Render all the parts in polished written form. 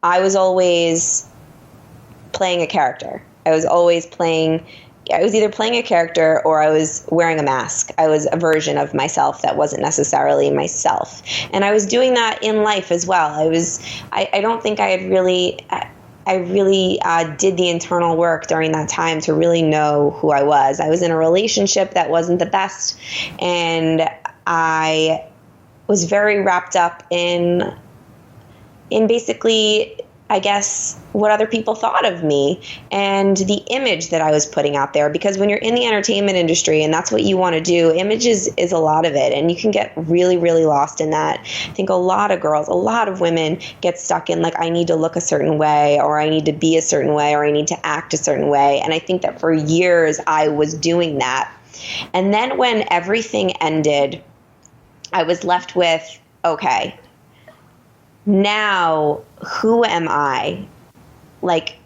I was always playing a character. I was either playing a character or I was wearing a mask. I was a version of myself that wasn't necessarily myself. And I was doing that in life as well. I don't think I really did the internal work during that time to really know who I was. I was in a relationship that wasn't the best, and I was very wrapped up in basically, I guess, what other people thought of me and the image that I was putting out there. Because when you're in the entertainment industry and that's what you want to do, image is a lot of it. And you can get really, really lost in that. I think a lot of girls, a lot of women get stuck in like, I need to look a certain way, or I need to be a certain way, or I need to act a certain way. And I think that for years I was doing that. And then when everything ended, I was left with, okay, now who am I? Like,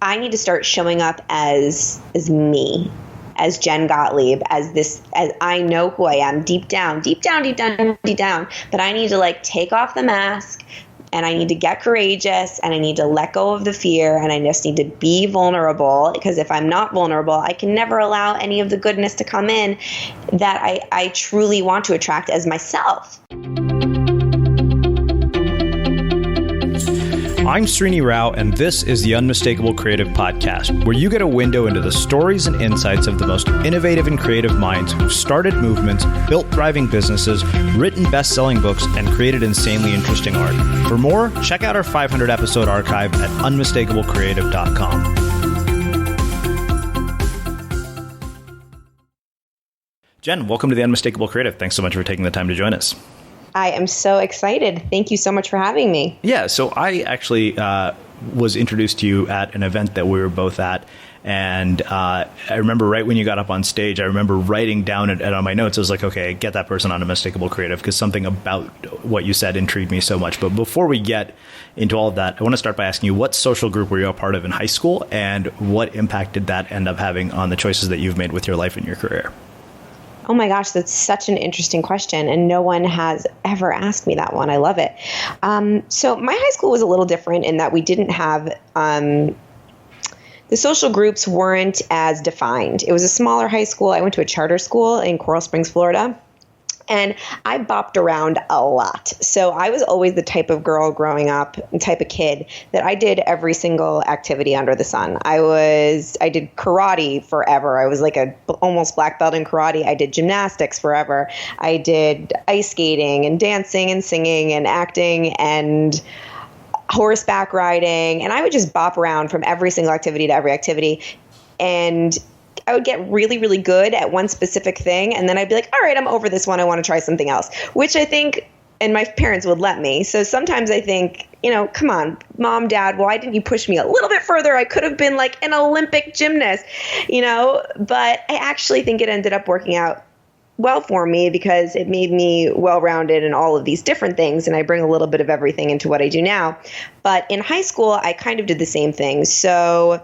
I need to start showing up as me, as Jen Gottlieb, as I know who I am deep down, but I need to like take off the mask, and I need to get courageous, and I need to let go of the fear, and I just need to be vulnerable, because if I'm not vulnerable, I can never allow any of the goodness to come in that I truly want to attract as myself. I'm Srini Rao, and this is the Unmistakable Creative Podcast, where you get a window into the stories and insights of the most innovative and creative minds who've started movements, built thriving businesses, written best-selling books, and created insanely interesting art. For more, check out our 500-episode archive at unmistakablecreative.com. Jen, welcome to the Unmistakable Creative. Thanks so much for taking the time to join us. I am so excited. Thank you so much for having me. Yeah, so I actually was introduced to you at an event that we were both at. And I remember right when you got up on stage, I remember writing down it on my notes. I was like, okay, get that person on Unmistakable Creative, because something about what you said intrigued me so much. But before we get into all of that, I want to start by asking you, what social group were you a part of in high school, and what impact did that end up having on the choices that you've made with your life and your career? Oh my gosh, that's such an interesting question, and no one has ever asked me that one. I love it. So my high school was a little different in that we didn't have the social groups weren't as defined. It was a smaller high school. I went to a charter school in Coral Springs, Florida. And I bopped around a lot. So I was always the type of girl growing up, type of kid, that I did every single activity under the sun. I did karate forever. I was like a almost black belt in karate. I did gymnastics forever. I did ice skating and dancing and singing and acting and horseback riding. And I would just bop around from every single activity to every activity. And I would get really, really good at one specific thing. And then I'd be like, all right, I'm over this one. I want to try something else, which I think, and my parents would let me. So sometimes I think, come on, mom, dad, why didn't you push me a little bit further? I could have been like an Olympic gymnast, but I actually think it ended up working out well for me because it made me well-rounded in all of these different things. And I bring a little bit of everything into what I do now. But in high school, I kind of did the same thing. So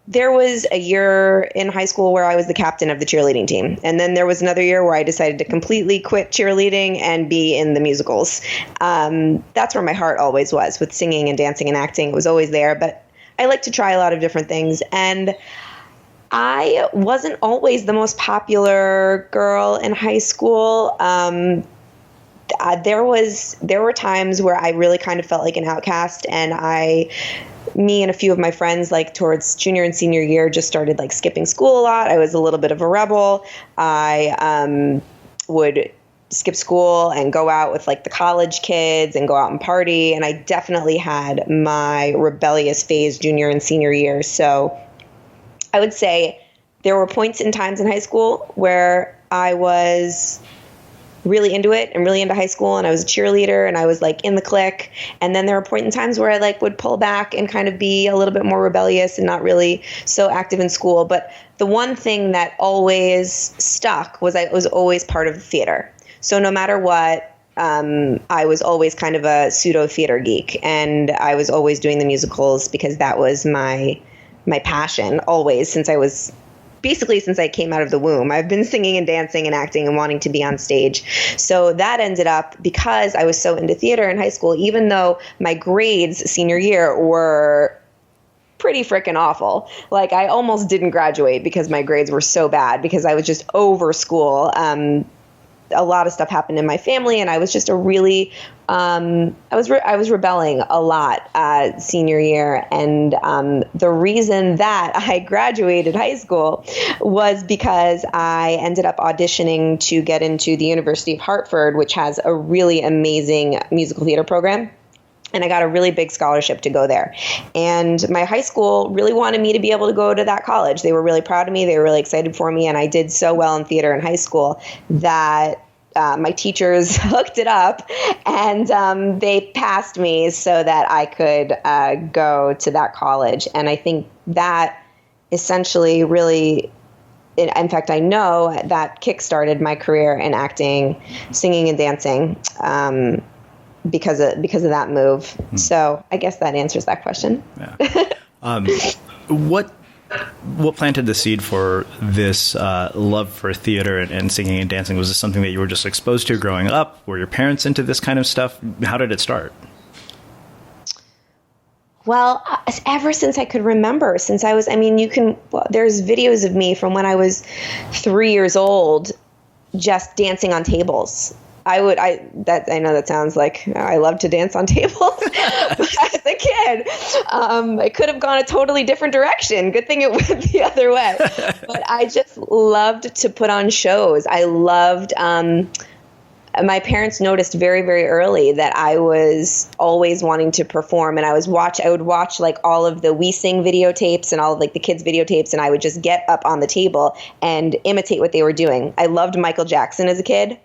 there was a year in high school where I was the captain of the cheerleading team. And then there was another year where I decided to completely quit cheerleading and be in the musicals. That's where my heart always was, with singing and dancing and acting. It was always there. But I like to try a lot of different things. And I wasn't always the most popular girl in high school. There were times where I really kind of felt like an outcast, and me and a few of my friends, like towards junior and senior year, just started like skipping school a lot. I was a little bit of a rebel. I would skip school and go out with like the college kids and go out and party. And I definitely had my rebellious phase junior and senior year. So I would say there were points in times in high school where I was really into it and really into high school, and I was a cheerleader and I was like in the clique. And then there were points in times where I like would pull back and kind of be a little bit more rebellious and not really so active in school. But the one thing that always stuck was I was always part of the theater. So no matter what, I was always kind of a pseudo theater geek, and I was always doing the musicals because that was my passion always since I was basically since I came out of the womb. I've been singing and dancing and acting and wanting to be on stage. So that ended up, because I was so into theater in high school, even though my grades senior year were pretty freaking awful. Like, I almost didn't graduate because my grades were so bad, because I was just over school. A lot of stuff happened in my family, and I was just I was rebelling a lot senior year. And the reason that I graduated high school was because I ended up auditioning to get into the University of Hartford, which has a really amazing musical theater program. And I got a really big scholarship to go there. And my high school really wanted me to be able to go to that college. They were really proud of me. They were really excited for me. And I did so well in theater in high school that my teachers hooked it up, and they passed me so that I could go to that college. And I think that essentially really, in fact, I know that kickstarted my career in acting, singing, and dancing. Because of that move. So I guess that answers that question. Yeah. What planted the seed for this love for theater and singing and dancing? Was this something that you were just exposed to growing up? Were your parents into this kind of stuff? How did it start? Well, ever since I could remember, since I was, there's videos of me from when I was 3 years old just dancing on tables. I know that sounds like I love to dance on tables. But as a kid, I could have gone a totally different direction. Good thing it went the other way. But I just loved to put on shows. I loved, my parents noticed very, very early that I was always wanting to perform, and I would watch like all of the We Sing videotapes and all of like the kids videotapes, and I would just get up on the table and imitate what they were doing. I loved Michael Jackson as a kid.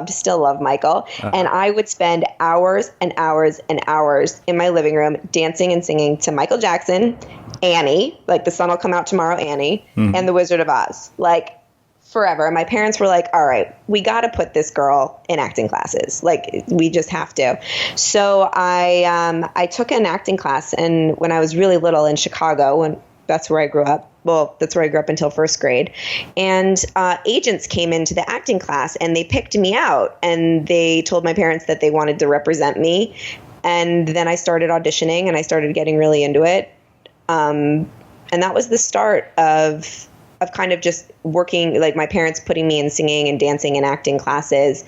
Still love Michael. And I would spend hours and hours and hours in my living room dancing and singing to Michael Jackson, Annie, like The Sun Will Come Out Tomorrow, Annie, and The Wizard of Oz. Like, forever. And my parents were like, all right, we got to put this girl in acting classes. Like, we just have to. So I took an acting class, and when I was really little in Chicago, and that's where I grew up. Well, that's where I grew up until first grade. And agents came into the acting class, and they picked me out, and they told my parents that they wanted to represent me. And then I started auditioning, and I started getting really into it. And that was the start of kind of just working, like my parents putting me in singing and dancing and acting classes,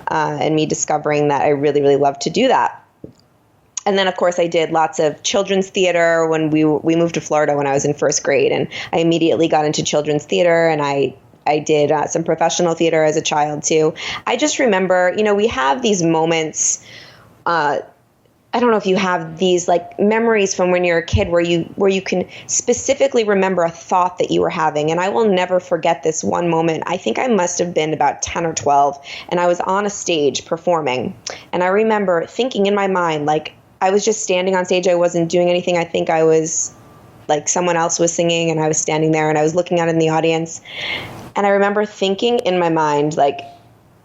and me discovering that I really, really loved to do that. And then, of course, I did lots of children's theater when we moved to Florida when I was in first grade, and I immediately got into children's theater, and I did some professional theater as a child too. I just remember, we have these moments. I don't know if you have these like memories from when you're a kid where you can specifically remember a thought that you were having. And I will never forget this one moment. I think I must have been about 10 or 12, and I was on a stage performing. And I remember thinking in my mind, like, I was just standing on stage. I wasn't doing anything. I think I was like someone else was singing, and I was standing there, and I was looking out in the audience. And I remember thinking in my mind, like,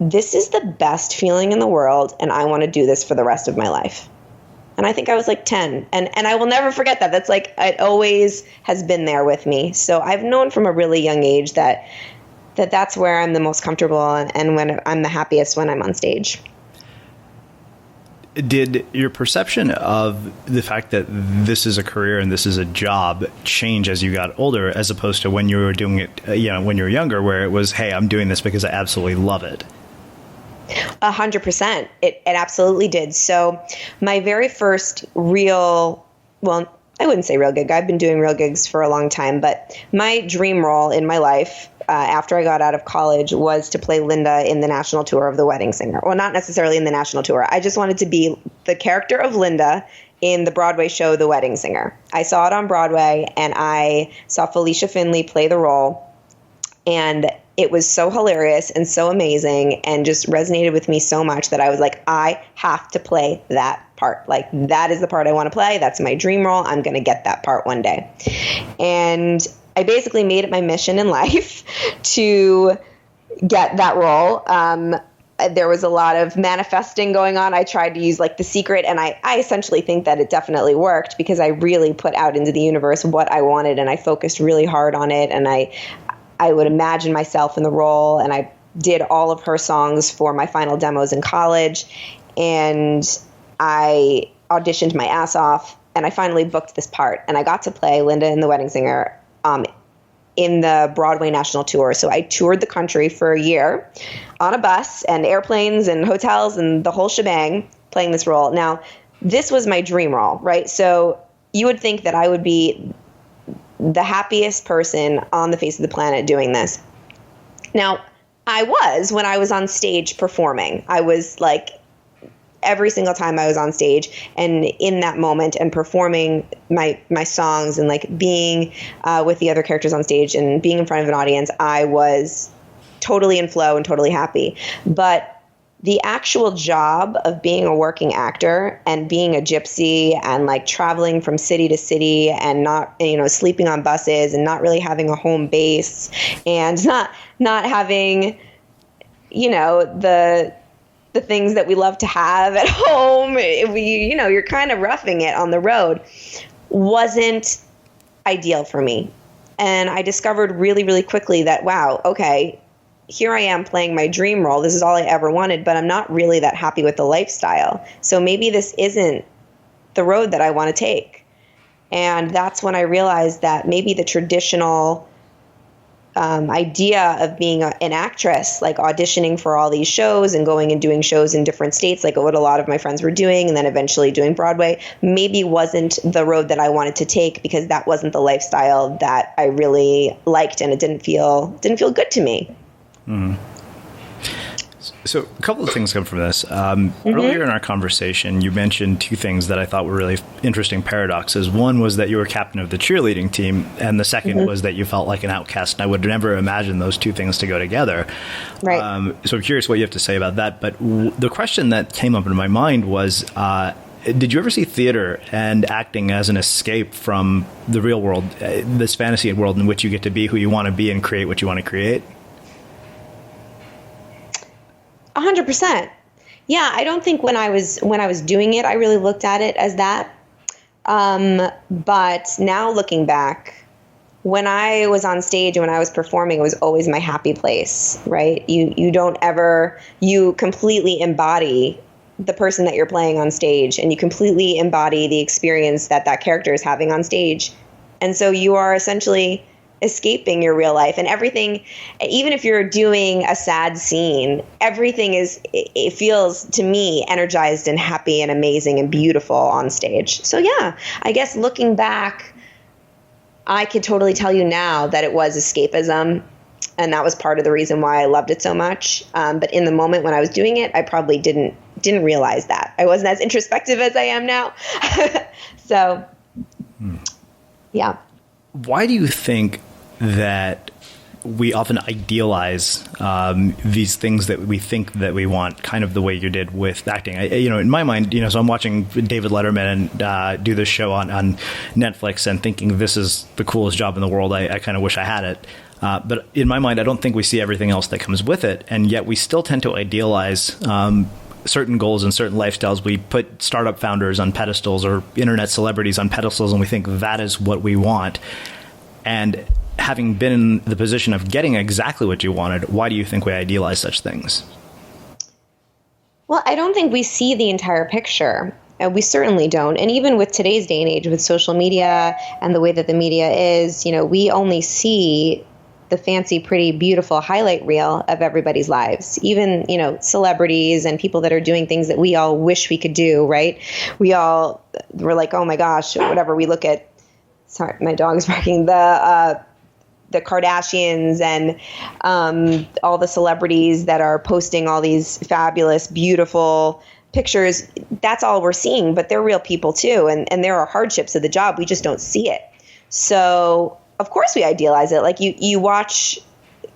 this is the best feeling in the world, and I want to do this for the rest of my life. And I think I was like 10. And I will never forget that. That's like, it always has been there with me. So I've known from a really young age that's where I'm the most comfortable, and when I'm the happiest when I'm on stage. Did your perception of the fact that this is a career and this is a job change as you got older, as opposed to when you were doing it, when you were younger, where it was, hey, I'm doing this because I absolutely love it? 100%. It absolutely did. So my very first real, well, I wouldn't say real gig. I've been doing real gigs for a long time, but my dream role in my life after I got out of college was to play Linda in the national tour of The Wedding Singer. Well, not necessarily in the national tour. I just wanted to be the character of Linda in the Broadway show The Wedding Singer. I saw it on Broadway, and I saw Felicia Finley play the role. And it was so hilarious and so amazing, and just resonated with me so much that I was like, I have to play that part. Like, that is the part I want to play. That's my dream role. I'm going to get that part one day. And I basically made it my mission in life to get that role. There was a lot of manifesting going on. I tried to use like The Secret, and I essentially think that it definitely worked, because I really put out into the universe what I wanted, and I focused really hard on it. And I I would imagine myself in the role, and I did all of her songs for my final demos in college, and I auditioned my ass off, and I finally booked this part, and I got to play Linda in The Wedding Singer in the Broadway national tour. So I toured the country for a year on a bus and airplanes and hotels and the whole shebang playing this role. Now, this was my dream role, right? So you would think that I would be the happiest person on the face of the planet doing this. Now, I was when I was on stage performing. I was like, every single time I was on stage and in that moment and performing my songs and like being with the other characters on stage and being in front of an audience, I was totally in flow and totally happy. But the actual job of being a working actor and being a gypsy and like traveling from city to city and not, sleeping on buses and not really having a home base and not having, the things that we love to have at home, you're kind of roughing it on the road, wasn't ideal for me. And I discovered really, really quickly that, wow, okay, here I am playing my dream role. This is all I ever wanted, but I'm not really that happy with the lifestyle. So maybe this isn't the road that I want to take. And that's when I realized that maybe the traditional idea of being an actress, like auditioning for all these shows and going and doing shows in different states, like what a lot of my friends were doing, and then eventually doing Broadway, maybe wasn't the road that I wanted to take, because that wasn't the lifestyle that I really liked, and it didn't feel good to me. Mm. So a couple of things come from this. Earlier in our conversation, you mentioned two things that I thought were really interesting paradoxes. One was that you were captain of the cheerleading team, and the second was that you felt like an outcast. And I would never imagine those two things to go together. Right. So I'm curious what you have to say about that. But the question that came up in my mind was, did you ever see theater and acting as an escape from the real world, this fantasy world in which you get to be who you want to be and create what you want to create? 100%. Yeah, I don't think when I was doing it, I really looked at it as that. But now looking back, when I was on stage and when I was performing, it was always my happy place, right? You completely embody the person that you're playing on stage, and you completely embody the experience that character is having on stage. And so you are essentially escaping your real life, and everything, even if you're doing a sad scene, everything it feels to me energized and happy and amazing and beautiful on stage. So yeah, I guess looking back, I could totally tell you now that it was escapism, and that was part of the reason why I loved it so much. But in the moment when I was doing it, I probably didn't realize that. I wasn't as introspective as I am now. So yeah. Why do you think that we often idealize these things that we think that we want, kind of the way you did with acting? In my mind, so I'm watching David Letterman and do this show on Netflix and thinking this is the coolest job in the world. I kind of wish I had it. But in my mind, I don't think we see everything else that comes with it. And yet we still tend to idealize certain goals and certain lifestyles. We put startup founders on pedestals or internet celebrities on pedestals, and we think that is what we want. And having been in the position of getting exactly what you wanted, why do you think we idealize such things? Well, I don't think we see the entire picture. We certainly don't. And even with today's day and age, with social media and the way that the media is, we only see the fancy, pretty, beautiful highlight reel of everybody's lives, even, celebrities and people that are doing things that we all wish we could do, right? We're like, oh my gosh, whatever. We look at, sorry, my dog's barking, the Kardashians and all the celebrities that are posting all these fabulous, beautiful pictures. That's all we're seeing, but they're real people too. And there are hardships of the job. We just don't see it. So of course we idealize it. Like you watch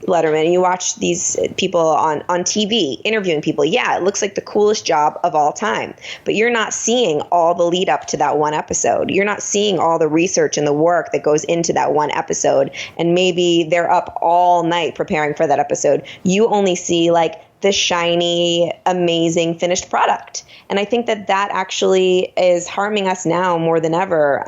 Letterman and you watch these people on TV interviewing people. Yeah, it looks like the coolest job of all time, but you're not seeing all the lead up to that one episode. You're not seeing all the research and the work that goes into that one episode. And maybe they're up all night preparing for that episode. You only see like the shiny, amazing finished product. And I think that that actually is harming us now more than ever,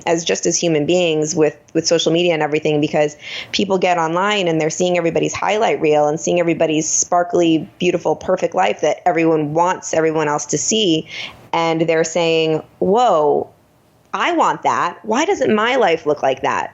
as human beings with social media and everything, because people get online and they're seeing everybody's highlight reel and seeing everybody's sparkly, beautiful, perfect life that everyone wants everyone else to see. And they're saying, whoa, I want that. Why doesn't my life look like that?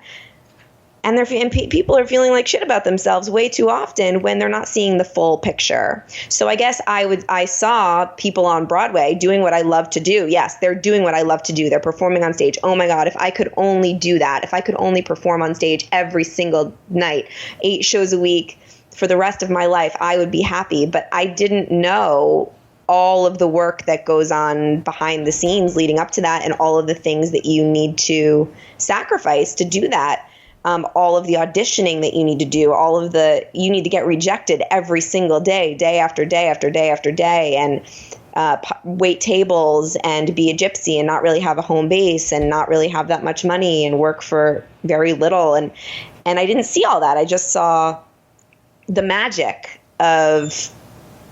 And people are feeling like shit about themselves way too often when they're not seeing the full picture. So I guess I saw people on Broadway doing what I love to do. Yes, they're doing what I love to do. They're performing on stage. Oh my God, if I could only do that, if I could only perform on stage every single night, 8 shows a week for the rest of my life, I would be happy. But I didn't know all of the work that goes on behind the scenes leading up to that, and all of the things that you need to sacrifice to do that. All of the auditioning that you need to do, you need to get rejected every single day, day after day after day after day, and wait tables and be a gypsy and not really have a home base and not really have that much money and work for very little. And I didn't see all that. I just saw the magic of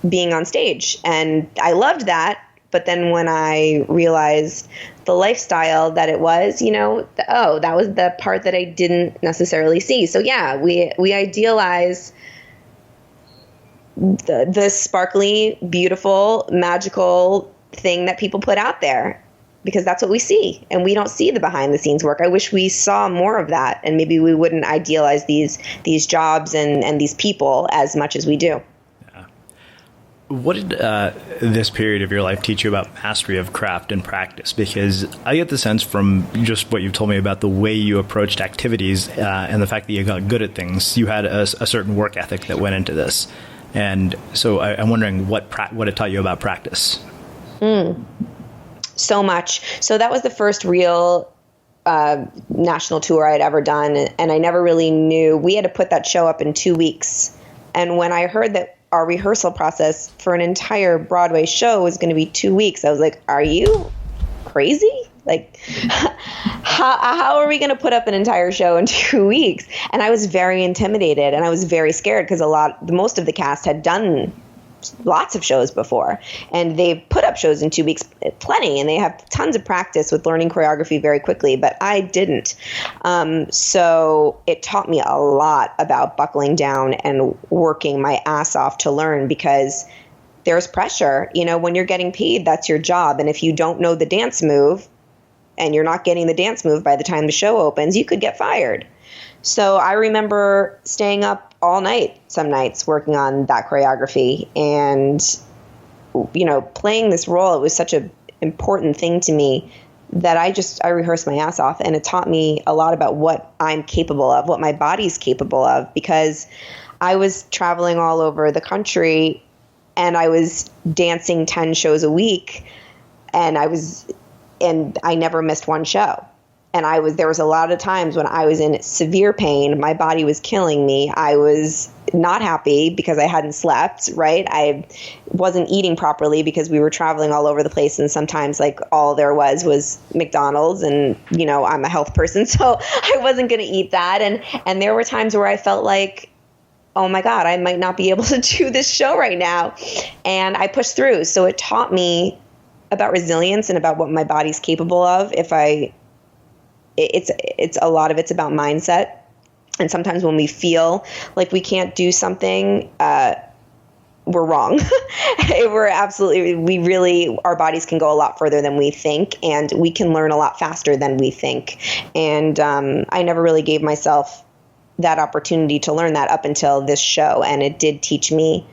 being on stage. And I loved that. But then when I realized the lifestyle that it was, that was the part that I didn't necessarily see. So yeah, we idealize the sparkly, beautiful, magical thing that people put out there because that's what we see. And we don't see the behind the scenes work. I wish we saw more of that, and maybe we wouldn't idealize these jobs and these people as much as we do. What did this period of your life teach you about mastery of craft and practice? Because I get the sense from just what you've told me about the way you approached activities and the fact that you got good at things, you had a certain work ethic that went into this. And so I'm wondering what it taught you about practice. So much. So that was the first real national tour I'd ever done. And I never really knew. We had to put that show up in 2 weeks. And when I heard that our rehearsal process for an entire Broadway show was going to be 2 weeks, I was like, are you crazy? Like, how are we going to put up an entire show in 2 weeks? And I was very intimidated and I was very scared because most of the cast had done lots of shows before, and they've put up shows in 2 weeks, plenty, and they have tons of practice with learning choreography very quickly, but I didn't. So it taught me a lot about buckling down and working my ass off to learn, because there's pressure. When you're getting paid, that's your job. And if you don't know the dance move and you're not getting the dance move by the time the show opens, you could get fired. So I remember staying up all night, some nights, working on that choreography and, playing this role. It was such an important thing to me that I rehearsed my ass off, and it taught me a lot about what I'm capable of, what my body's capable of, because I was traveling all over the country and I was dancing 10 shows a week, and I never missed one show. And there was a lot of times when I was in severe pain. My body was killing me. I was not happy because I hadn't slept, right? I wasn't eating properly because we were traveling all over the place. And sometimes all there was McDonald's, and, I'm a health person, so I wasn't going to eat that. And there were times where I felt like, oh my God, I might not be able to do this show right now. And I pushed through. So it taught me about resilience and about what my body's capable of. It's a lot of it's about mindset. And sometimes when we feel like we can't do something, we're wrong. Our bodies can go a lot further than we think, and we can learn a lot faster than we think. And I never really gave myself that opportunity to learn that up until this show. And it did teach me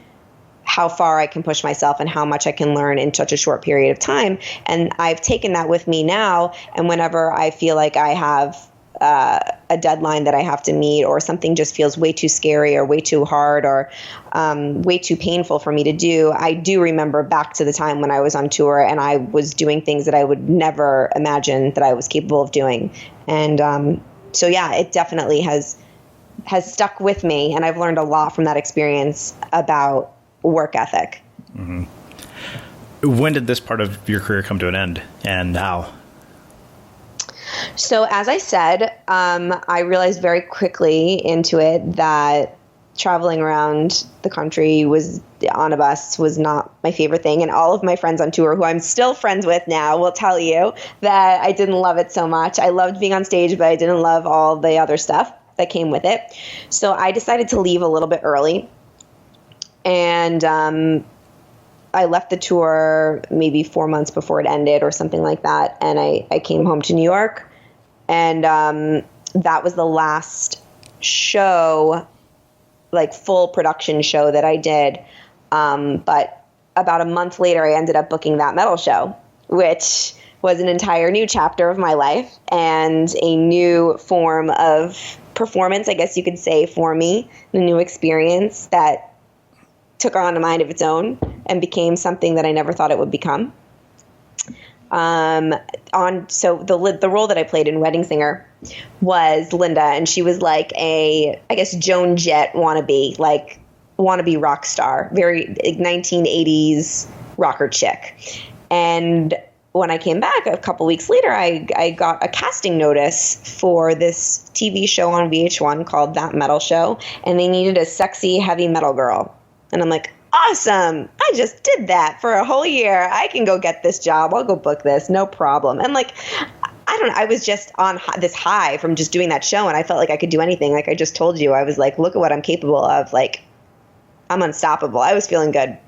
how far I can push myself and how much I can learn in such a short period of time. And I've taken that with me now. And whenever I feel like I have a deadline that I have to meet, or something just feels way too scary or way too hard or way too painful for me to do, I do remember back to the time when I was on tour and I was doing things that I would never imagine that I was capable of doing. And so, yeah, it definitely has stuck with me. And I've learned a lot from that experience about work ethic. Mm-hmm. When did this part of your career come to an end, and how? So as I said, I realized very quickly into it that traveling around the country on a bus was not my favorite thing. And all of my friends on tour, who I'm still friends with now, will tell you that I didn't love it so much. I loved being on stage, but I didn't love all the other stuff that came with it. So I decided to leave a little bit early. And I left the tour maybe 4 months before it ended or something like that. And I came home to New York. And that was the last show, like full production show that I did. But about a month later, I ended up booking That Metal Show, which was an entire new chapter of my life and a new form of performance, I guess you could say, for me, a new experience that took on a mind of its own and became something that I never thought it would become. So the role that I played in Wedding Singer was Linda, and she was like I guess Joan Jett wannabe rock star, very 1980s rocker chick. And when I came back a couple weeks later, I got a casting notice for this TV show on VH1 called That Metal Show, and they needed a sexy heavy metal girl. And I'm like, awesome. I just did that for a whole year. I can go get this job. I'll go book this. No problem. And like, I don't know. I was just on this high from just doing that show. And I felt like I could do anything. Like I just told you, I was like, look at what I'm capable of. Like, I'm unstoppable. I was feeling good,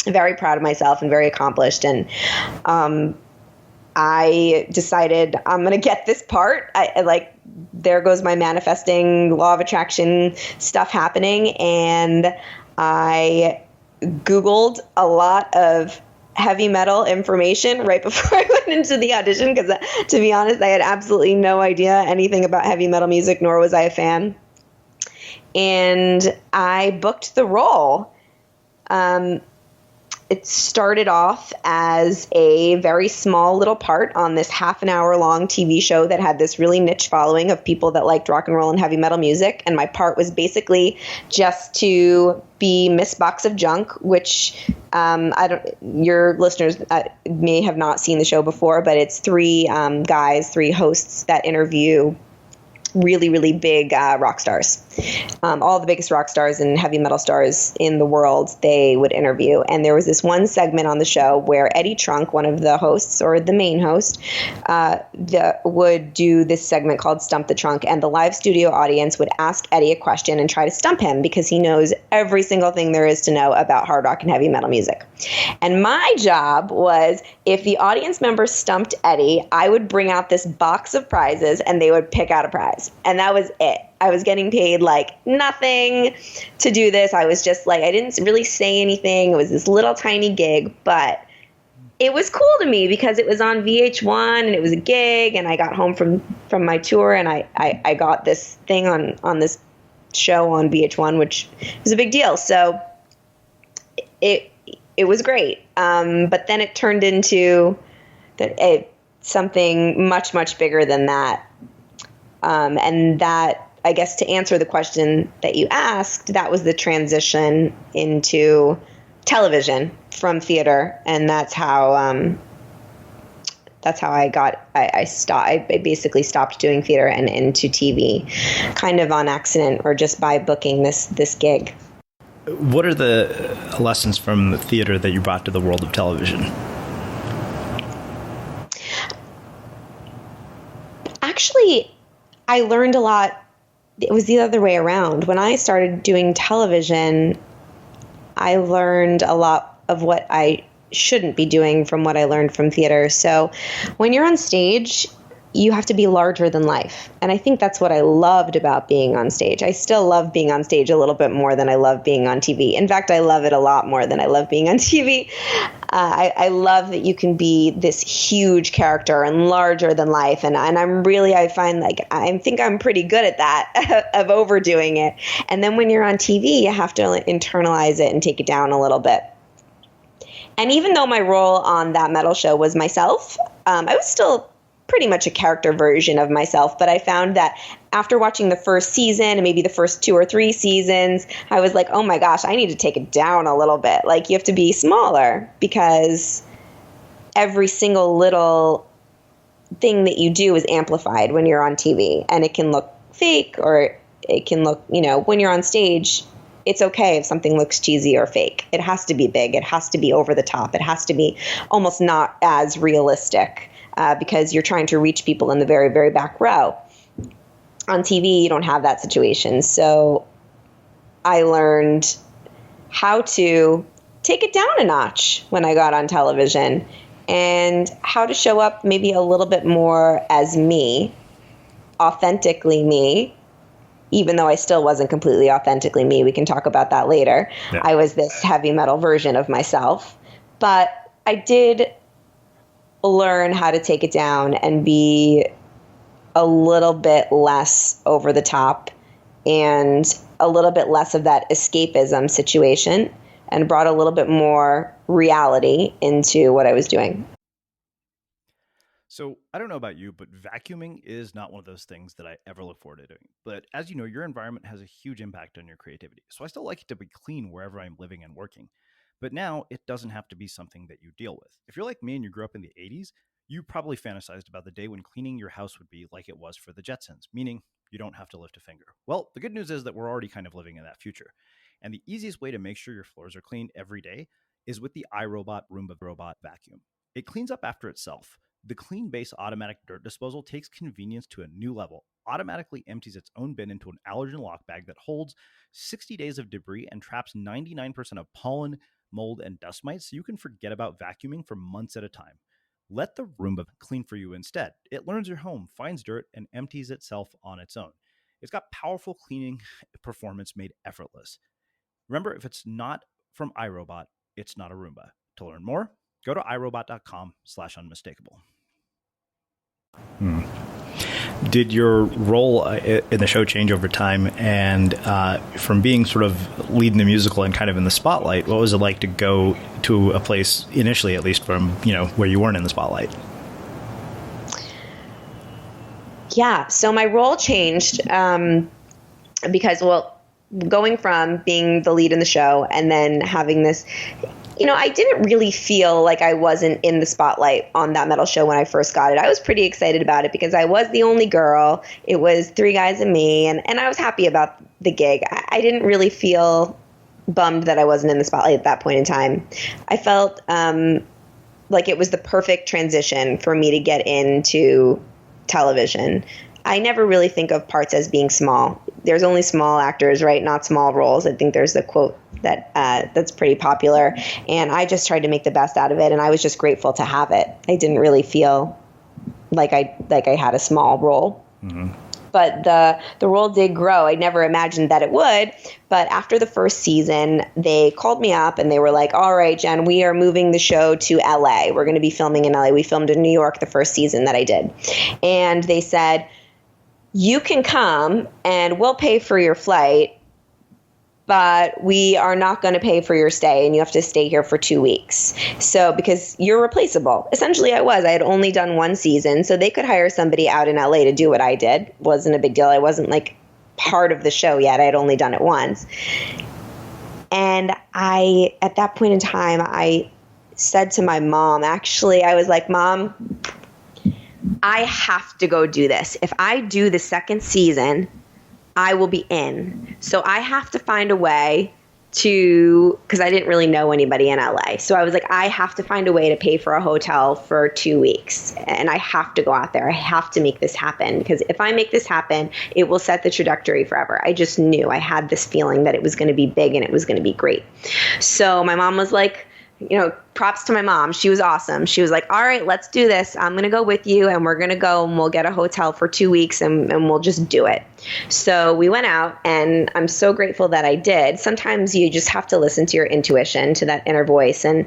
very proud of myself and very accomplished. And I decided I'm going to get this part. There goes my manifesting law of attraction stuff happening. And I Googled a lot of heavy metal information right before I went into the audition because, to be honest, I had absolutely no idea anything about heavy metal music, nor was I a fan. And I booked the role. It started off as a very small little part on this half an hour long TV show that had this really niche following of people that liked rock and roll and heavy metal music. And my part was basically just to be Miss Box of Junk, which your listeners may have not seen the show before, but it's three hosts that interview really, really big rock stars. All the biggest rock stars and heavy metal stars in the world they would interview. And there was this one segment on the show where Eddie Trunk, one of the hosts or the main host, would do this segment called Stump the Trunk. And the live studio audience would ask Eddie a question and try to stump him because he knows every single thing there is to know about hard rock and heavy metal music. And my job was, if the audience members stumped Eddie, I would bring out this box of prizes and they would pick out a prize. And that was it. I was getting paid like nothing to do this. I was just like, I didn't really say anything. It was this little tiny gig, but it was cool to me because it was on VH1 and it was a gig, and I got home from my tour and I got this thing on this show on VH1, which was a big deal. So it was great. But then it turned into something much, much bigger than that. And that, I guess, to answer the question that you asked, that was the transition into television from theater. And that's how I basically stopped doing theater and into TV, kind of on accident or just by booking this gig. What are the lessons from the theater that you brought to the world of television? Actually, I learned a lot. It was the other way around. When I started doing television, I learned a lot of what I shouldn't be doing from what I learned from theater. So when you're on stage, you have to be larger than life. And I think that's what I loved about being on stage. I still love being on stage a little bit more than I love being on TV. In fact, I love it a lot more than I love being on TV. I love that you can be this huge character and larger than life. And I find like, I think I'm pretty good at that, of overdoing it. And then when you're on TV, you have to internalize it and take it down a little bit. And even though my role on That Metal Show was myself, I was still pretty much a character version of myself. But I found that after watching the first season and maybe the first 2 or 3 seasons, I was like, oh my gosh, I need to take it down a little bit. Like, you have to be smaller because every single little thing that you do is amplified when you're on TV, and it can look fake or it can look, when you're on stage, it's okay if something looks cheesy or fake. It has to be big. It has to be over the top. It has to be almost not as realistic because you're trying to reach people in the very, very back row. On TV, you don't have that situation. So I learned how to take it down a notch when I got on television and how to show up maybe a little bit more as me, authentically me, even though I still wasn't completely authentically me. We can talk about that later. Yeah. I was this heavy metal version of myself. But I did learn how to take it down and be a little bit less over the top and a little bit less of that escapism situation, and brought a little bit more reality into what I was doing. So I don't know about you, but vacuuming is not one of those things that I ever look forward to doing. But as you know, your environment has a huge impact on your creativity. So I still like it to be clean wherever I'm living and working. But now it doesn't have to be something that you deal with. If you're like me and you grew up in the 80s, you probably fantasized about the day when cleaning your house would be like it was for the Jetsons, meaning you don't have to lift a finger. Well, the good news is that we're already kind of living in that future. And the easiest way to make sure your floors are clean every day is with the iRobot Roomba Robot Vacuum. It cleans up after itself. The Clean Base automatic dirt disposal takes convenience to a new level, automatically empties its own bin into an allergen lock bag that holds 60 days of debris and traps 99% of pollen, mold, and dust mites, so you can forget about vacuuming for months at a time. Let the Roomba clean for you instead. It learns your home, finds dirt, and empties itself on its own. It's got powerful cleaning performance made effortless. Remember, if it's not from iRobot, it's not a Roomba. To learn more, go to irobot.com/unmistakable. Did your role in the show change over time? And from being sort of leading the musical and kind of in the spotlight, what was it like to go to a place, initially at least, from, you know, where you weren't in the spotlight? Yeah, so my role changed because, well, going from being the lead in the show and then having this, you know, I didn't really feel like I wasn't in the spotlight on that metal show when I first got it. I was pretty excited about it because I was the only girl. It was 3 guys and me, and I was happy about the gig. I didn't really feel bummed that I wasn't in the spotlight at that point in time. I felt like it was the perfect transition for me to get into television. I never really think of parts as being small. There's only small actors, right? Not small roles. I think there's the quote that that's pretty popular. And I just tried to make the best out of it. And I was just grateful to have it. I didn't really feel like I had a small role. Mm-hmm. But the role did grow. I never imagined that it would. But after the first season, they called me up and they were like, all right, Jen, we are moving the show to LA. We're going to be filming in LA. We filmed in New York the first season that I did. And they said, you can come and we'll pay for your flight, but we are not going to pay for your stay and you have to stay here for 2 weeks. So because you're replaceable. Essentially I had only done 1 season, so they could hire somebody out in LA to do what I did. Wasn't a big deal. I wasn't like part of the show yet. I had only done it once. And at that point in time, I said to my mom, actually, I was like, Mom, I have to go do this. If I do the second season, I will be in. So I have to find a way to, because I didn't really know anybody in LA. So I was like, I have to find a way to pay for a hotel for 2 weeks. And I have to go out there. I have to make this happen. Because if I make this happen, it will set the trajectory forever. I just knew. I had this feeling that it was going to be big and it was going to be great. So my mom was like, you know, props to my mom. She was awesome. She was like, all right, let's do this. I'm going to go with you and we're going to go and we'll get a hotel for 2 weeks and we'll just do it. So we went out and I'm so grateful that I did. Sometimes you just have to listen to your intuition, to that inner voice. And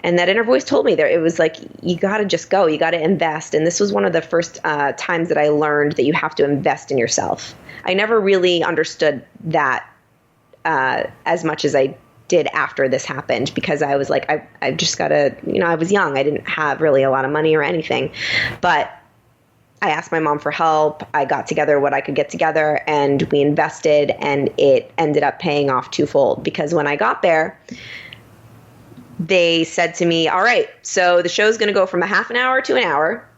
that inner voice told me that it was like, you got to just go, you got to invest. And this was one of the first times that I learned that you have to invest in yourself. I never really understood that as much as I did after this happened, because I was like, I just got to, you know, I was young. I didn't have really a lot of money or anything, but I asked my mom for help. I got together what I could get together and we invested, and it ended up paying off twofold, because when I got there, they said to me, all right, so the show's going to go from a half an hour to an hour.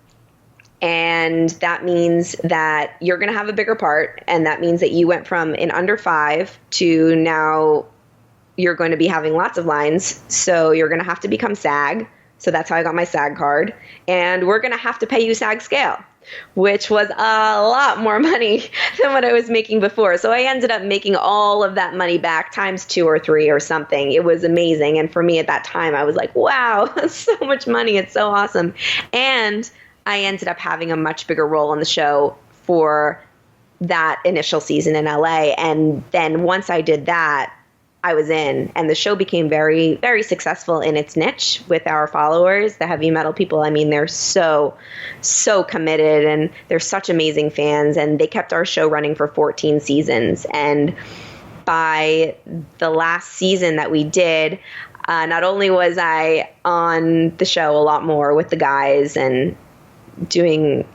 And that means that you're going to have a bigger part. And that means that you went from in under 5 to now you're going to be having lots of lines. So you're going to have to become SAG. So that's how I got my SAG card. And we're going to have to pay you SAG scale, which was a lot more money than what I was making before. So I ended up making all of that money back times 2 or 3 or something. It was amazing. And for me at that time, I was like, wow, so much money. It's so awesome. And I ended up having a much bigger role on the show for that initial season in LA. And then once I did that, I was in, and the show became very, very successful in its niche with our followers, the heavy metal people. I mean, they're so committed, and they're such amazing fans, and they kept our show running for 14 seasons. And by the last season that we did, not only was I on the show a lot more with the guys and doing,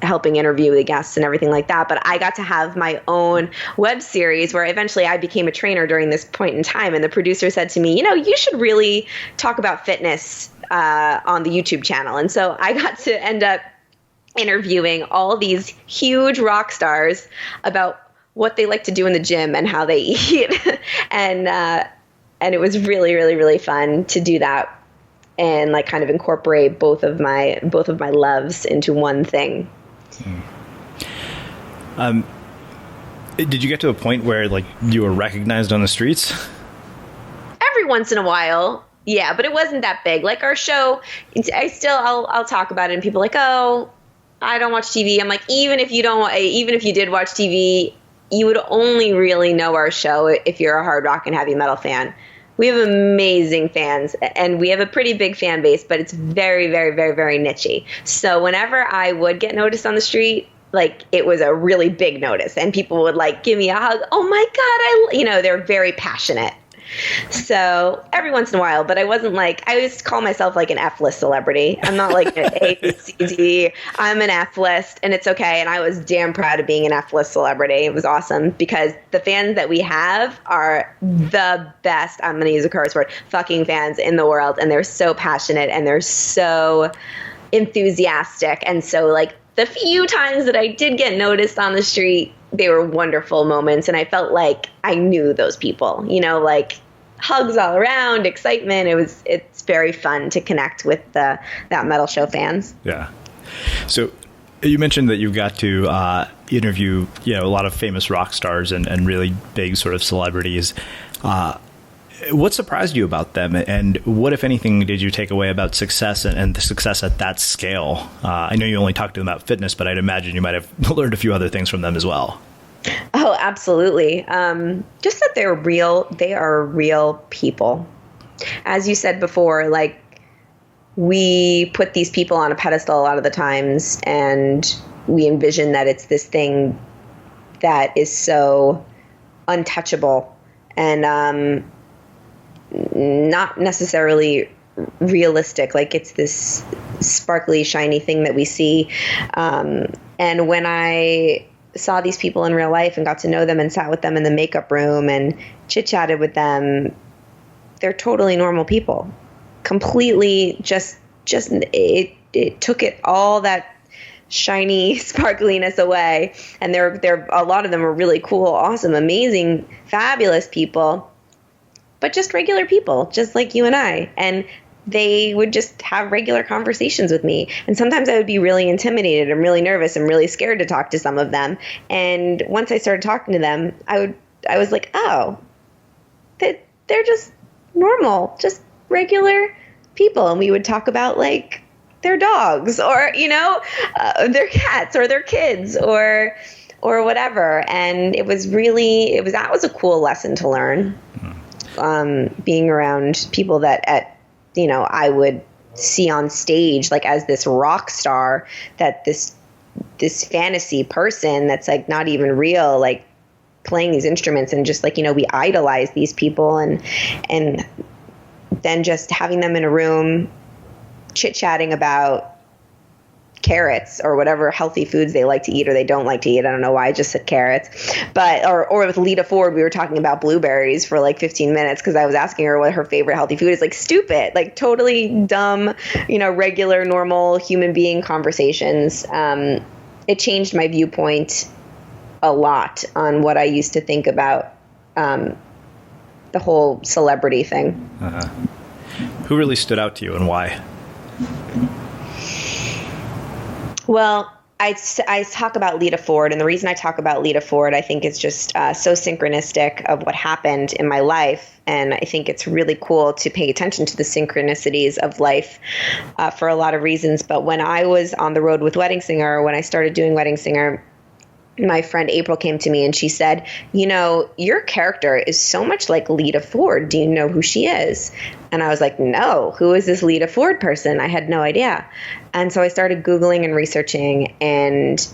helping interview the guests and everything like that, but I got to have my own web series where eventually I became a trainer during this point in time. And the producer said to me, you should really talk about fitness on the YouTube channel. And so I got to end up interviewing all these huge rock stars about what they like to do in the gym and how they eat. And it was really, really, really fun to do that and like kind of incorporate both of my loves into one thing. Did you get to a point where like you were recognized on the streets? Every once in a while, yeah, but it wasn't that big. Like our show, I'll talk about it, and people are like, oh, I don't watch TV. I'm like, even if you did watch TV, you would only really know our show if you're a hard rock and heavy metal fan. We have amazing fans, and we have a pretty big fan base, but it's very, very, very, very niche-y. So whenever I would get noticed on the street, like it was a really big notice, and people would like give me a hug. Oh my God, they're very passionate. So every once in a while, but I wasn't like, I used to call myself like an F-list celebrity. I'm not like an A, B, C, D. I'm an F-list, and it's okay. And I was damn proud of being an F-list celebrity. It was awesome because the fans that we have are the best, I'm going to use a curse word, fucking fans in the world. And they're so passionate, and they're so enthusiastic. And so like the few times that I did get noticed on the street, they were wonderful moments, and I felt like I knew those people, like hugs all around, excitement. It's very fun to connect with that metal show fans. Yeah. So you mentioned that you got to interview, a lot of famous rock stars and really big sort of celebrities. What surprised you about them, and what, if anything, did you take away about success and the success at that scale? I know you only talked to them about fitness, but I'd imagine you might have learned a few other things from them as well. Oh, absolutely. Just that they're real. They are real people. As you said before, like we put these people on a pedestal a lot of the times, and we envision that it's this thing that is so untouchable and not necessarily realistic. Like it's this sparkly, shiny thing that we see. And when I saw these people in real life and got to know them and sat with them in the makeup room and chit-chatted with them, they're totally normal people. Completely just it took it all that shiny sparkliness away. And they're a lot of them are really cool, awesome, amazing, fabulous people, but just regular people, just like you and I. And they would just have regular conversations with me. And sometimes I would be really intimidated and really nervous and really scared to talk to some of them. And once I started talking to them, I was like, oh, they're just normal, just regular people. And we would talk about like their dogs or, their cats or their kids or whatever. And that was a cool lesson to learn. Being around people that I would see on stage, like as this rock star, that this fantasy person that's like not even real, like playing these instruments, and just like, we idolize these people, and then just having them in a room chit-chatting about carrots or whatever healthy foods they like to eat or they don't like to eat. I don't know why I just said carrots. But or with Lita Ford, we were talking about blueberries for like 15 minutes because I was asking her what her favorite healthy food is. Like stupid, like totally dumb, regular, normal human being conversations. It changed my viewpoint a lot on what I used to think about the whole celebrity thing. Uh-huh. Who really stood out to you and why? Well, I talk about Lita Ford, and the reason I talk about Lita Ford, I think it's just so synchronistic of what happened in my life, and I think it's really cool to pay attention to the synchronicities of life for a lot of reasons. But when I was on the road with Wedding Singer, when I started doing Wedding Singer, my friend April came to me and she said, your character is so much like Lita Ford. Do you know who she is? And I was like, no, who is this Lita Ford person? I had no idea. And so I started Googling and researching, and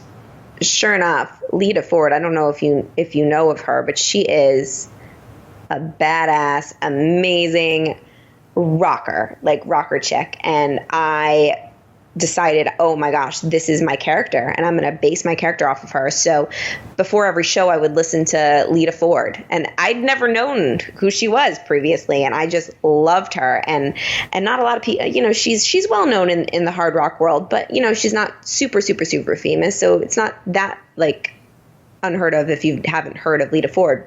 sure enough, Lita Ford, I don't know if you know of her, but she is a badass, amazing rocker chick. And I decided, oh my gosh, this is my character, and I'm going to base my character off of her. So before every show, I would listen to Lita Ford, and I'd never known who she was previously, and I just loved her. And not a lot of people, she's well known in the hard rock world, but she's not super, super, super famous. So it's not that like unheard of if you haven't heard of Lita Ford.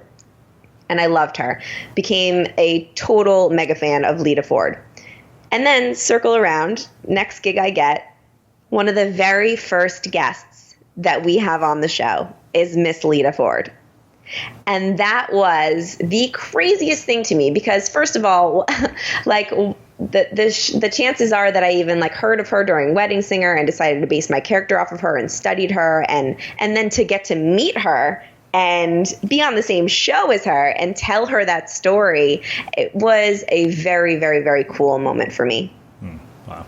And I loved her, became a total mega fan of Lita Ford. And then circle around, next gig I get, one of the very first guests that we have on the show is Miss Lita Ford. And that was the craziest thing to me because, first of all, like the chances are that I even like heard of her during Wedding Singer and decided to base my character off of her and studied her, and then to get to meet her and be on the same show as her and tell her that story, it was a very, very, very cool moment for me. Wow.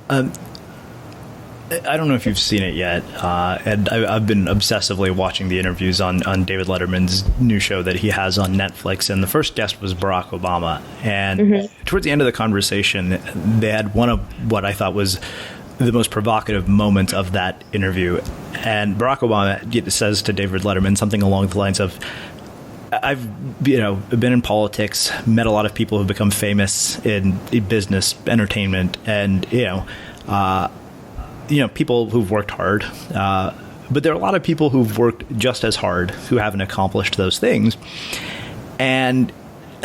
I don't know if you've seen it yet, and I've been obsessively watching the interviews on David Letterman's new show that he has on Netflix, and the first guest was Barack Obama. And towards the end of the conversation, they had one of what I thought was the most provocative moment of that interview. And Barack Obama says to David Letterman something along the lines of, I've been in politics, met a lot of people who've become famous in business, entertainment, and people who've worked hard. But there are a lot of people who've worked just as hard who haven't accomplished those things. And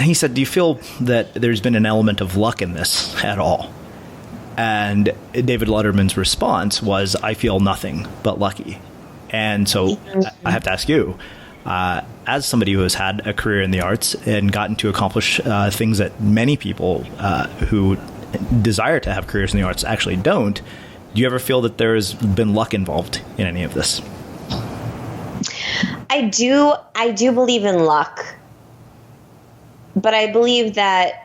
he said, do you feel that there's been an element of luck in this at all? And David Letterman's response was, I feel nothing but lucky. And so I have to ask you, as somebody who has had a career in the arts and gotten to accomplish things that many people who desire to have careers in the arts actually don't, do you ever feel that there has been luck involved in any of this? I do believe in luck, but I believe that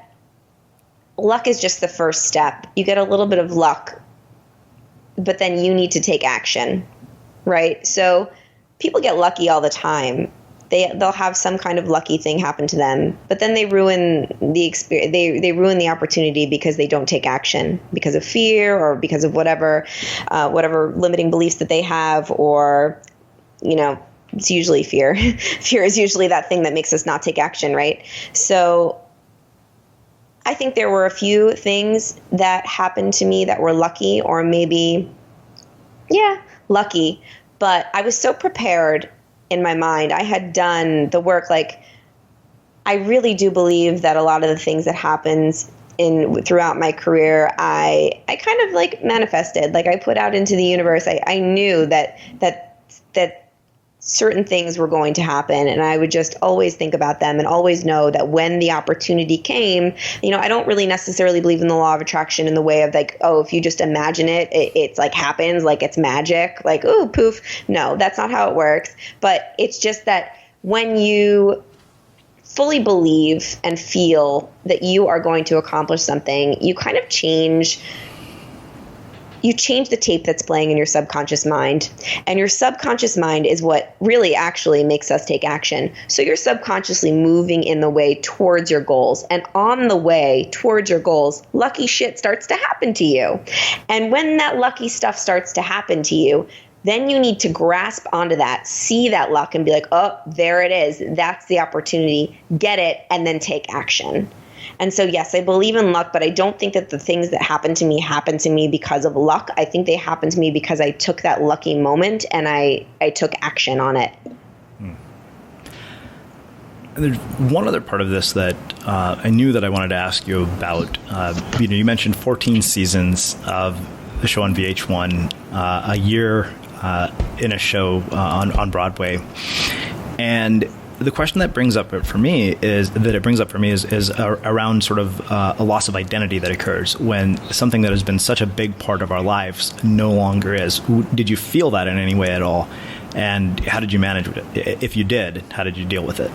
luck is just the first step. You get a little bit of luck, but then you need to take action, right? So people get lucky all the time. They'll have some kind of lucky thing happen to them, but then they ruin the experience. They ruin the opportunity because they don't take action because of fear or because of whatever limiting beliefs that they have, or it's usually fear. Fear is usually that thing that makes us not take action, right? So I think there were a few things that happened to me that were lucky, or maybe, lucky. But I was so prepared in my mind. I had done the work. Like, I really do believe that a lot of the things that happens throughout my career, I kind of like manifested. Like, I put out into the universe. I knew that certain things were going to happen, and I would just always think about them and always know that when the opportunity came, I don't really necessarily believe in the law of attraction in the way of like, oh, if you just imagine it's like happens, like it's magic, like, ooh, poof. No, that's not how it works. But it's just that when you fully believe and feel that you are going to accomplish something, you kind of change you change the tape that's playing in your subconscious mind. And your subconscious mind is what really actually makes us take action. So you're subconsciously moving in the way towards your goals. And on the way towards your goals, lucky shit starts to happen to you. And when that lucky stuff starts to happen to you, then you need to grasp onto that, see that luck, and be like, oh, there it is. That's the opportunity. Get it, and then take action. And so, yes, I believe in luck, but I don't think that the things that happen to me because of luck. I think they happen to me because I took that lucky moment and I took action on it. There's one other part of this that I knew that I wanted to ask you about. You mentioned 14 seasons of the show on VH1, a year in a show on Broadway, and the question that brings up for me is around sort of a loss of identity that occurs when something that has been such a big part of our lives no longer is. Did you feel that in any way at all? And how did you manage it? If you did, how did you deal with it?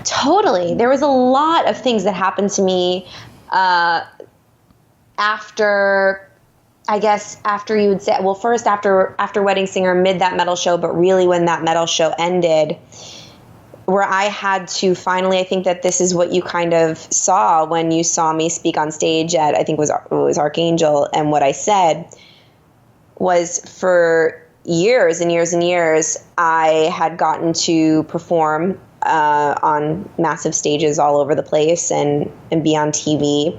Totally. There was a lot of things that happened to me after you would say, well, first after Wedding Singer, mid that metal show, but really when that metal show ended, where I had to finally, I think that this is what you kind of saw when you saw me speak on stage at, I think it was Archangel, and what I said was for years and years and years, I had gotten to perform on massive stages all over the place and be on TV,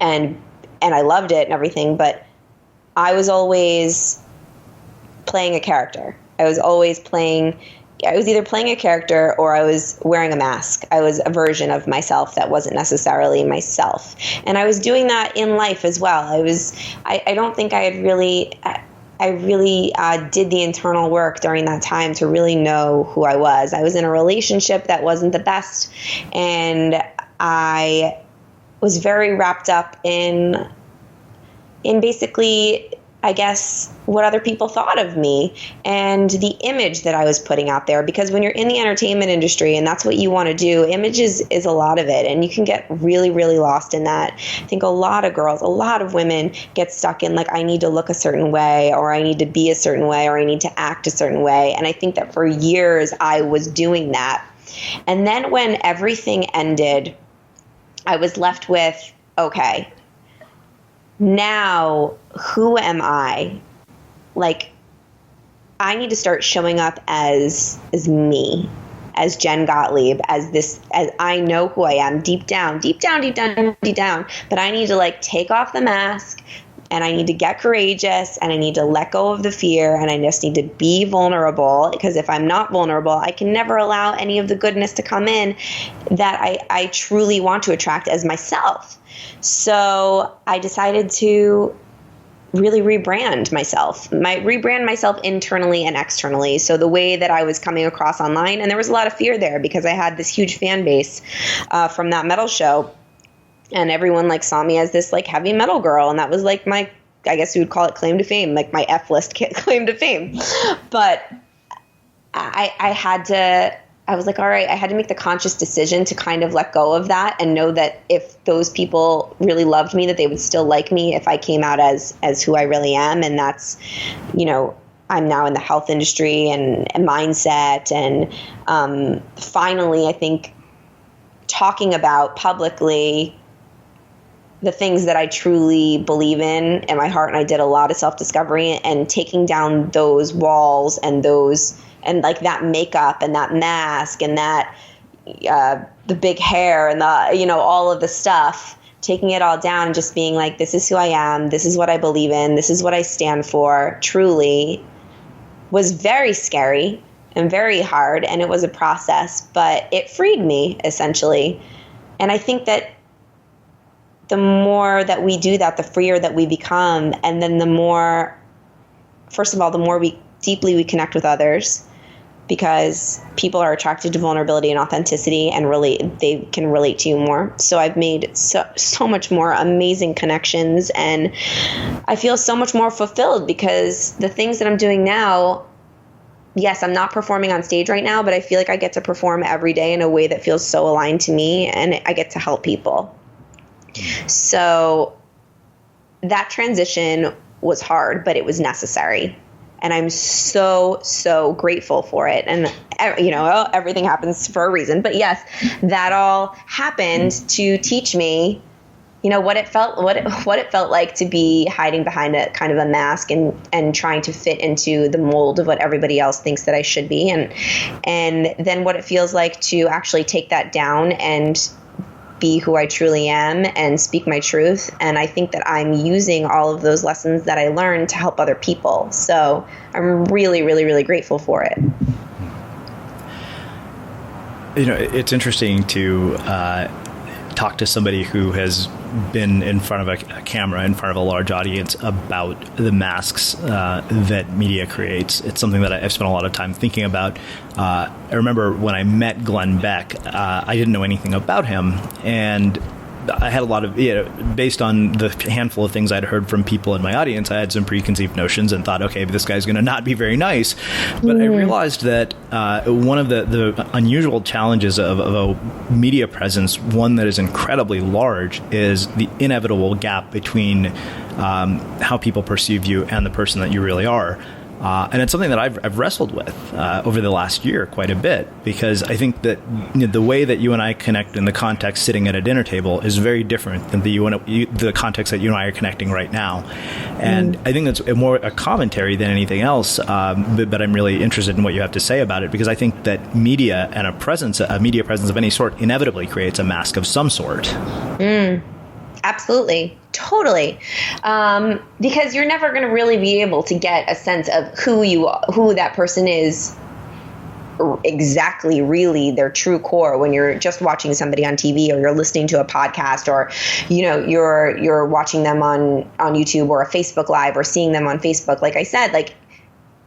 and I loved it and everything, but I was always playing a character. I was either playing a character or I was wearing a mask. I was a version of myself that wasn't necessarily myself. And I was doing that in life as well. I don't think I really did the internal work during that time to really know who I was. I was in a relationship that wasn't the best, and I was very wrapped up in basically, I guess, what other people thought of me and the image that I was putting out there. Because when you're in the entertainment industry and that's what you want to do, image is a lot of it. And you can get really, really lost in that. I think a lot of girls, a lot of women get stuck in like, I need to look a certain way, or I need to be a certain way, or I need to act a certain way. And I think that for years I was doing that. And then when everything ended, I was left with, okay, now who am I? Like, I need to start showing up as me, as Jen Gottlieb, as I know who I am deep down, but I need to like take off the mask, and I need to get courageous, and I need to let go of the fear, and I just need to be vulnerable, because if I'm not vulnerable, I can never allow any of the goodness to come in that I truly want to attract as myself. So I decided to really rebrand myself internally and externally. So the way that I was coming across online, and there was a lot of fear there because I had this huge fan base from that metal show. And everyone like saw me as this like heavy metal girl. And that was like my, I guess you would call it claim to fame, like my F-list claim to fame. But I was like, all right, I had to make the conscious decision to kind of let go of that and know that if those people really loved me, that they would still like me if I came out as who I really am. And that's, I'm now in the health industry and mindset. And finally, I think talking about publicly the things that I truly believe in my heart. And I did a lot of self-discovery and taking down those walls and like that makeup and that mask and that the big hair and the, all of the stuff, taking it all down and just being like, this is who I am. This is what I believe in. This is what I stand for. Truly was very scary and very hard. And it was a process, but it freed me essentially. And I think that the more that we do that, the freer that we become. And then the more, first of all, the more deeply we connect with others, because people are attracted to vulnerability and authenticity and they can relate to you more. So I've made so much more amazing connections, and I feel so much more fulfilled because the things that I'm doing now, yes, I'm not performing on stage right now, but I feel like I get to perform every day in a way that feels so aligned to me, and I get to help people. So that transition was hard, but it was necessary. And I'm so, so grateful for it. And, you know, everything happens for a reason. But yes, that all happened to teach me, you know, what it felt like to be hiding behind a kind of a mask and trying to fit into the mold of what everybody else thinks that I should be. And then what it feels like to actually take that down and be who I truly am and speak my truth. And I think that I'm using all of those lessons that I learned to help other people. So I'm really, really, really grateful for it. You know, it's interesting to talk to somebody who has been in front of a camera, in front of a large audience, about the masks that media creates. It's something that I've spent a lot of time thinking about. I remember when I met Glenn Beck, I didn't know anything about him, and I had a lot of, based on the handful of things I'd heard from people in my audience, I had some preconceived notions and thought, okay, this guy's going to not be very nice. But I realized that one of the unusual challenges of a media presence, one that is incredibly large, is the inevitable gap between how people perceive you and the person that you really are. And it's something that I've wrestled with over the last year quite a bit, because I think that the way that you and I connect in the context sitting at a dinner table is very different than the context that you and I are connecting right now. And I think that's more a commentary than anything else, but I'm really interested in what you have to say about it, because I think that media and a media presence of any sort inevitably creates a mask of some sort. Absolutely. Totally. Because you're never going to really be able to get a sense of who that person is exactly, really their true core when you're just watching somebody on TV, or you're listening to a podcast, or, you know, you're watching them on YouTube or a Facebook Live, or seeing them on Facebook. Like I said, like,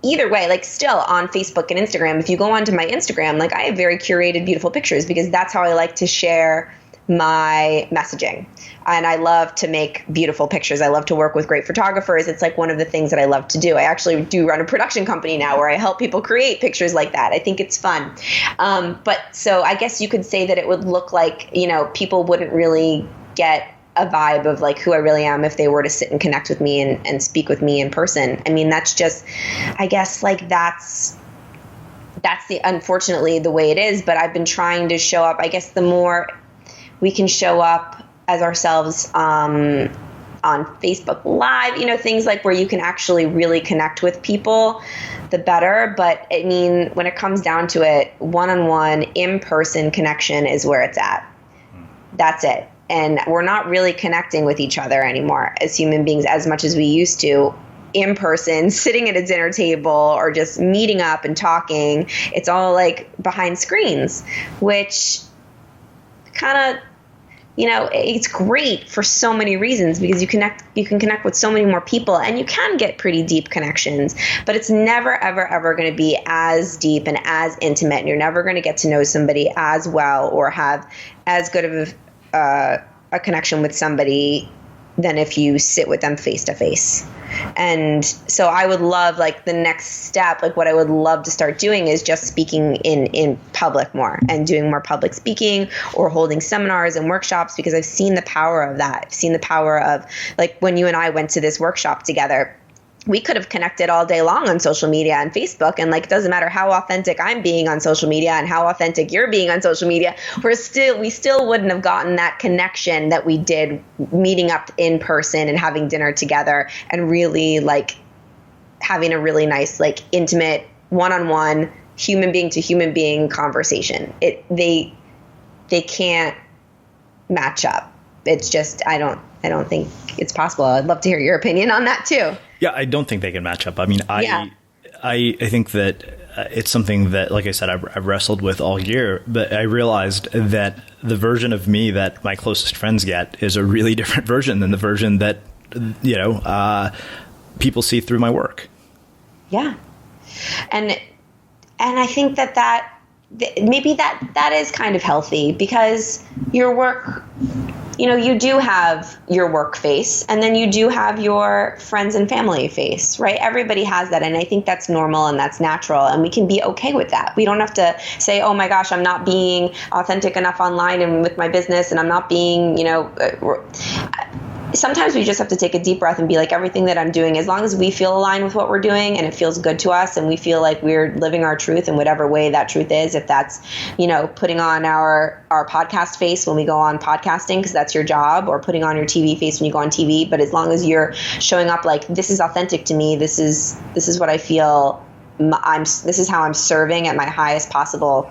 either way, like, still on Facebook and Instagram, if you go onto my Instagram, like, I have very curated, beautiful pictures, because that's how I like to share my messaging. And I love to make beautiful pictures. I love to work with great photographers. It's like one of the things that I love to do. I actually do run a production company now where I help people create pictures like that. I think it's fun. But so I guess you could say that it would look like, you know, people wouldn't really get a vibe of like who I really am if they were to sit and connect with me and speak with me in person. I mean, that's just, I guess, like, that's unfortunately the way it is. But I've been trying to show up. I guess the more we can show up as ourselves on Facebook Live, you know, things like where you can actually really connect with people, the better. But I mean, when it comes down to it, one-on-one, in-person connection is where it's at. That's it. And we're not really connecting with each other anymore as human beings as much as we used to in person, sitting at a dinner table, or just meeting up and talking. It's all like behind screens, which kind of, you know, it's great for so many reasons, because you can connect with so many more people, and you can get pretty deep connections, but it's never, ever, ever going to be as deep and as intimate. And you're never going to get to know somebody as well or have as good of a connection with somebody than if you sit with them face to face. And so I would love, like, the next step, like what I would love to start doing is just speaking in public more, and doing more public speaking, or holding seminars and workshops, because I've seen the power of that. I've seen the power of, like, when you and I went to this workshop together, we could have connected all day long on social media and Facebook. And, like, it doesn't matter how authentic I'm being on social media and how authentic you're being on social media. We still wouldn't have gotten that connection that we did meeting up in person and having dinner together and really, like, having a really nice, like, intimate, one-on-one, human being to human being conversation. They can't match up. It's just, I don't think it's possible. I'd love to hear your opinion on that too. Yeah, I don't think they can match up. I mean, I think that it's something that, like I said, I've wrestled with all year, but I realized that the version of me that my closest friends get is a really different version than the version that, you know, people see through my work. Yeah. And I think that maybe that is kind of healthy, because your work, you know, you do have your work face, and then you do have your friends and family face, right? Everybody has that. And I think that's normal and that's natural. And we can be okay with that. We don't have to say, oh my gosh, I'm not being authentic enough online and with my business, and I'm not being, you know, sometimes we just have to take a deep breath and be like, everything that I'm doing, as long as we feel aligned with what we're doing and it feels good to us and we feel like we're living our truth in whatever way that truth is, if that's, putting on our podcast face when we go on podcasting because that's your job, or putting on your TV face when you go on TV. But as long as you're showing up like, this is authentic to me, this is what I feel, this is how I'm serving at my highest possible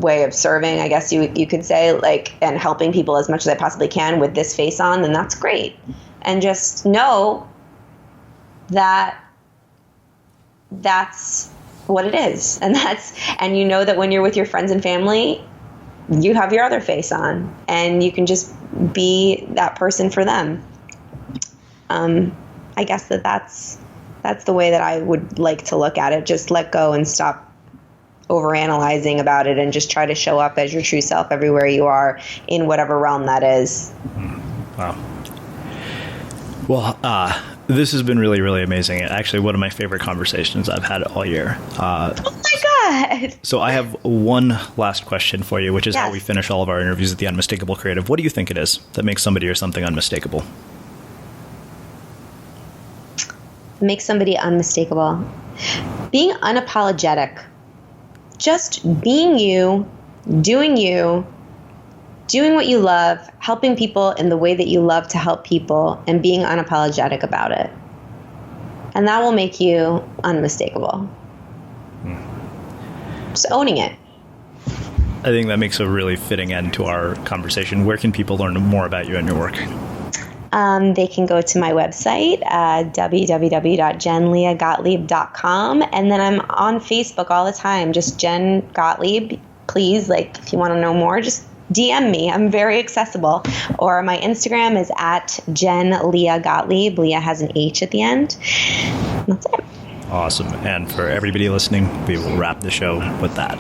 way of serving, I guess you could say, like, and helping people as much as I possibly can with this face on, then that's great. And just know that that's what it is. And that when you're with your friends and family, you have your other face on and you can just be that person for them. I guess that's the way that I would like to look at it. Just let go and stop overanalyzing about it and just try to show up as your true self everywhere you are in whatever realm that is. Wow. Well, this has been really, really amazing. Actually, one of my favorite conversations I've had all year. Oh my God. So I have one last question for you, which is how we finish all of our interviews at the Unmistakable Creative. What do you think it is that makes somebody or something unmistakable? Make somebody unmistakable. Being unapologetic. Just being you, doing what you love, helping people in the way that you love to help people, and being unapologetic about it. And that will make you unmistakable. Just owning it. I think that makes a really fitting end to our conversation. Where can people learn more about you and your work? They can go to my website, www.jenleahgottlieb.com. And then I'm on Facebook all the time, just Jen Gottlieb. Please, if you want to know more, just DM me. I'm very accessible. Or my Instagram is at Jen Leah Gottlieb. Leah has an H at the end. That's it. Awesome. And for everybody listening, we will wrap the show with that.